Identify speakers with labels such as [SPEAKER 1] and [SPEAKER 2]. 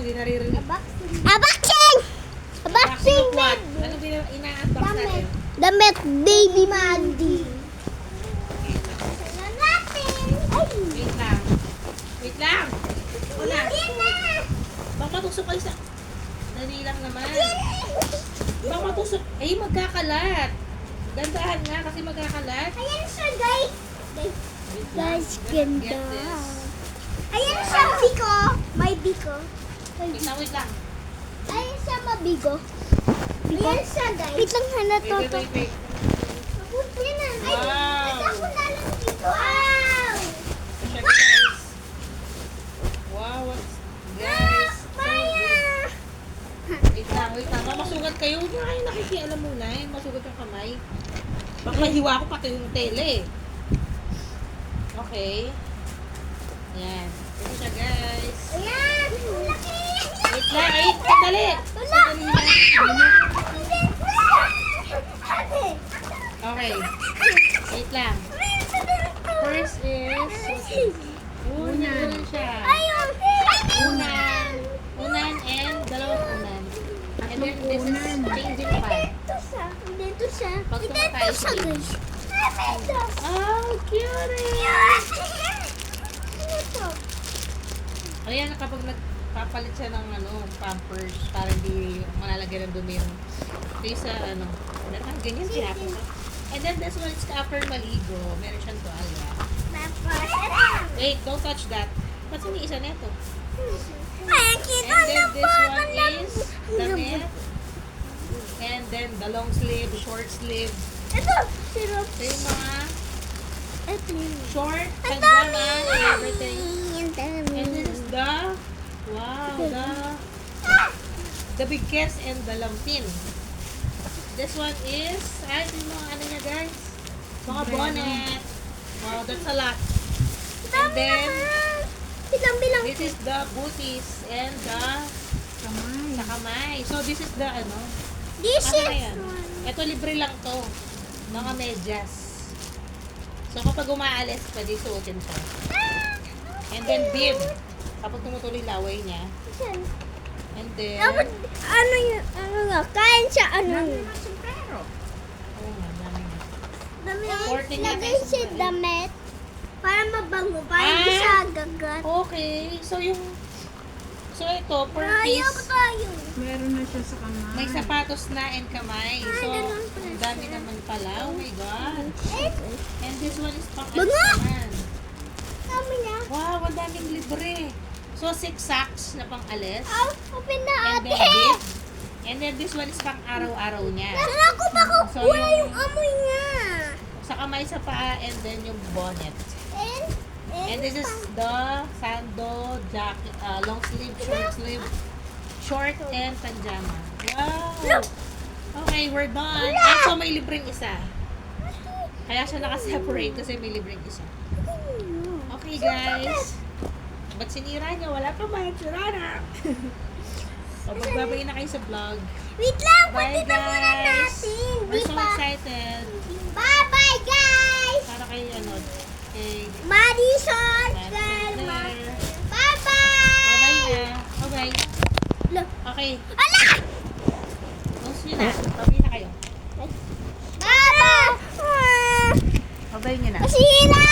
[SPEAKER 1] hindi naririnig.
[SPEAKER 2] Unboxing! Unboxing,
[SPEAKER 1] What?
[SPEAKER 2] babe!
[SPEAKER 1] Ano ina-unbox natin?
[SPEAKER 2] Damit, baby Mandy. Tignan natin. Ay!
[SPEAKER 1] Wait lang. Wait lang. Wala.
[SPEAKER 2] Yan na!
[SPEAKER 1] Baka matusok kayo sa... Dali lang naman. Baka matusok. Eh, magkakalat. Gandahan nga kasi magkakalat.
[SPEAKER 2] Ayan siya, guys.
[SPEAKER 1] Wait lang.
[SPEAKER 2] Guys,
[SPEAKER 1] Get
[SPEAKER 2] ganda.
[SPEAKER 1] this.
[SPEAKER 2] Ayan siya, biko. May biko.
[SPEAKER 1] Wait lang.
[SPEAKER 2] Ayan siya, mabigo. Ayan siya, guys. Wait lang, hana to.
[SPEAKER 1] Wait.
[SPEAKER 2] Mabuti na. Ay,
[SPEAKER 1] Wow.
[SPEAKER 2] basta ako na lang dito. Wow!
[SPEAKER 1] Check guys. Wow, what's... Guys.
[SPEAKER 2] Maya!
[SPEAKER 1] Wait lang. Baka masugat kayo. Huwag na kayo nakikialam muna. Masugat yung kamay. Baka mahiwa ko pati yung tele. Okay. Ayan. Ito siya, guys.
[SPEAKER 2] Ayan! Laki!
[SPEAKER 1] Wait lang. Ay, sandali.
[SPEAKER 2] Wala!
[SPEAKER 1] Okay. Wait lang. First is... Unan siya.
[SPEAKER 2] Ayun!
[SPEAKER 1] Unan. Unan and dalawang unan. And then this is changing pan.
[SPEAKER 2] Dito siya. Dito siya.
[SPEAKER 1] Pag
[SPEAKER 2] Dito
[SPEAKER 1] tumatay,
[SPEAKER 2] siya, guys. Dito.
[SPEAKER 1] Oh, cute!
[SPEAKER 2] Ano to?
[SPEAKER 1] Ayan, kapag nagpapalit siya ng pampers para hindi malalagyan ng dumi yung face sa ganyan sinapin ko. And then this one is after maligo. Meron siyang tuwalya. Wait, don't touch that. Ba't yung isa neto?
[SPEAKER 2] Ay, kita
[SPEAKER 1] And then
[SPEAKER 2] na
[SPEAKER 1] this
[SPEAKER 2] po.
[SPEAKER 1] one is damit. And then the long sleeve, short sleeve.
[SPEAKER 2] Ito, syrup.
[SPEAKER 1] So yung mga
[SPEAKER 2] Ito.
[SPEAKER 1] short,
[SPEAKER 2] Ang
[SPEAKER 1] pajama,
[SPEAKER 2] dami.
[SPEAKER 1] and everything.
[SPEAKER 2] Ang dami.
[SPEAKER 1] And this is the biggest and the lampin. This one is, ito yung mga ano niya guys. Mga bonnet. Wow, that's a lot. And then,
[SPEAKER 2] Bilang-bilang.
[SPEAKER 1] this is the booties and the sa kamay. So this is the
[SPEAKER 2] This
[SPEAKER 1] ano na
[SPEAKER 2] is
[SPEAKER 1] yan? Ito libre lang to. Mga medyas. So kapag umaalis, pwede suotin siya. And then bib. Kapag tumutuloy laway niya. And then,
[SPEAKER 2] Dapat, ano yun, ano nga, kain siya, ano yun.
[SPEAKER 1] oh, madami na.
[SPEAKER 2] Dami
[SPEAKER 1] Supporting niya
[SPEAKER 2] lagay
[SPEAKER 1] tayo sa
[SPEAKER 2] siya
[SPEAKER 1] bahay.
[SPEAKER 2] damit. Para mabango, para hindi
[SPEAKER 1] Ah!
[SPEAKER 2] siya gagat.
[SPEAKER 1] Okay. So ito, per
[SPEAKER 2] Ayaw ko
[SPEAKER 1] piece,
[SPEAKER 2] tayo.
[SPEAKER 3] Meron na siya sa kamay.
[SPEAKER 1] may sapatos na and kamay. So,
[SPEAKER 2] ganun pala
[SPEAKER 1] ang dami
[SPEAKER 2] siya.
[SPEAKER 1] naman pala. Oh my God.
[SPEAKER 2] Eh,
[SPEAKER 1] And this one is pang
[SPEAKER 2] Bango!
[SPEAKER 1] naman.
[SPEAKER 2] kami na.
[SPEAKER 1] Wow, ang daming libre. So, 6 sacks na pang alis.
[SPEAKER 2] Open na
[SPEAKER 1] And
[SPEAKER 2] ate.
[SPEAKER 1] then bib. And then this one is pang araw-araw niya.
[SPEAKER 2] Pero ako bako,
[SPEAKER 1] So,
[SPEAKER 2] wala
[SPEAKER 1] yung-
[SPEAKER 2] yung amoy niya.
[SPEAKER 1] Sa kamay, sa paa, and then yung bonnet. And this is the sando, jacket, long sleeve, short and pajama. Wow! Okay, we're done. And so may libreng isa. Kaya siya naka-separate kasi may libreng isa. Okay guys. Ba't sinira niya? Wala pa man. Sira na. So magbabay na kayo sa vlog.
[SPEAKER 2] Wait lang,
[SPEAKER 1] Bye
[SPEAKER 2] pati na muna
[SPEAKER 1] guys.
[SPEAKER 2] natin.
[SPEAKER 1] We're
[SPEAKER 2] Di
[SPEAKER 1] so
[SPEAKER 2] ba?
[SPEAKER 1] excited.
[SPEAKER 2] Bye-bye, guys.
[SPEAKER 1] Para kay kay
[SPEAKER 2] Madison.
[SPEAKER 1] Madison.
[SPEAKER 2] Bye-bye.
[SPEAKER 1] Bye-bye na. Bye-bye.
[SPEAKER 2] Look.
[SPEAKER 1] Okay.
[SPEAKER 2] Ala!
[SPEAKER 1] Close nyo na. Bye na kayo.
[SPEAKER 2] Bye-bye.
[SPEAKER 1] Bye-bye nyo na.
[SPEAKER 2] Masira!